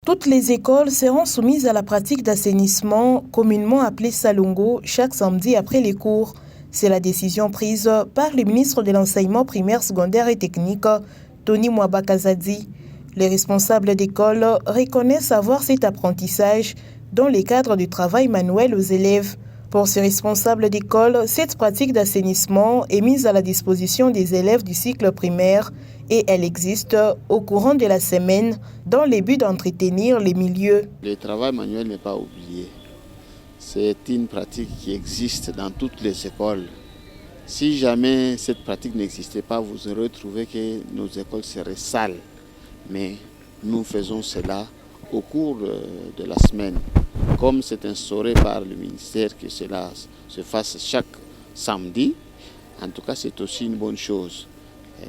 Toutes les écoles seront soumises à la pratique d'assainissement, communément appelée Salongo, chaque samedi après les cours. C'est la décision prise par le ministre de l'Enseignement primaire, secondaire et technique, Tony Mwabakazadi. Les responsables d'école reconnaissent avoir cet apprentissage dans les cadres du travail manuel aux élèves. Pour ces responsables d'école, cette pratique d'assainissement est mise à la disposition des élèves du cycle primaire et elle existe au courant de la semaine dans le but d'entretenir les milieux. Le travail manuel n'est pas oublié. C'est une pratique qui existe dans toutes les écoles. Si jamais cette pratique n'existait pas, vous aurez trouvé que nos écoles seraient sales. Mais nous faisons cela au cours de la semaine. Comme c'est instauré par le ministère que cela se fasse chaque samedi, en tout cas c'est aussi une bonne chose.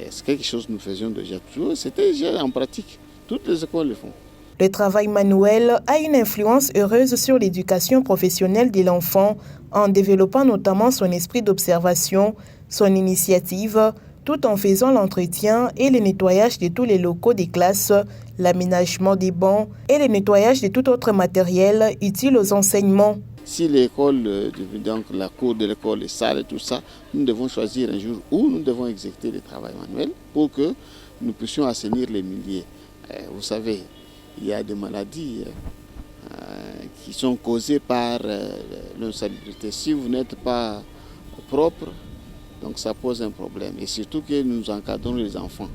C'est quelque chose que nous faisions déjà toujours, c'était déjà en pratique. Toutes les écoles le font. Le travail manuel a une influence heureuse sur l'éducation professionnelle de l'enfant en développant notamment son esprit d'observation, son initiative, tout en faisant l'entretien et le nettoyage de tous les locaux des classes, l'aménagement des bancs et le nettoyage de tout autre matériel utile aux enseignements. Si l'école, donc la cour de l'école, les salles et tout ça, nous devons choisir un jour où nous devons exécuter le travail manuel pour que nous puissions assainir les milieux. Vous savez, il y a des maladies qui sont causées par l'insalubrité. Si vous n'êtes pas propre, donc ça pose un problème. Et surtout que nous encadrons les enfants.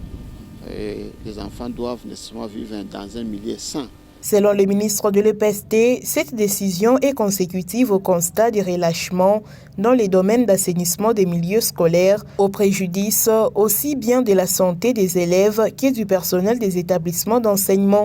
Et les enfants doivent nécessairement vivre dans un milieu sain. Selon le ministre de l'EPST, cette décision est consécutive au constat du relâchement dans les domaines d'assainissement des milieux scolaires, au préjudice aussi bien de la santé des élèves que du personnel des établissements d'enseignement.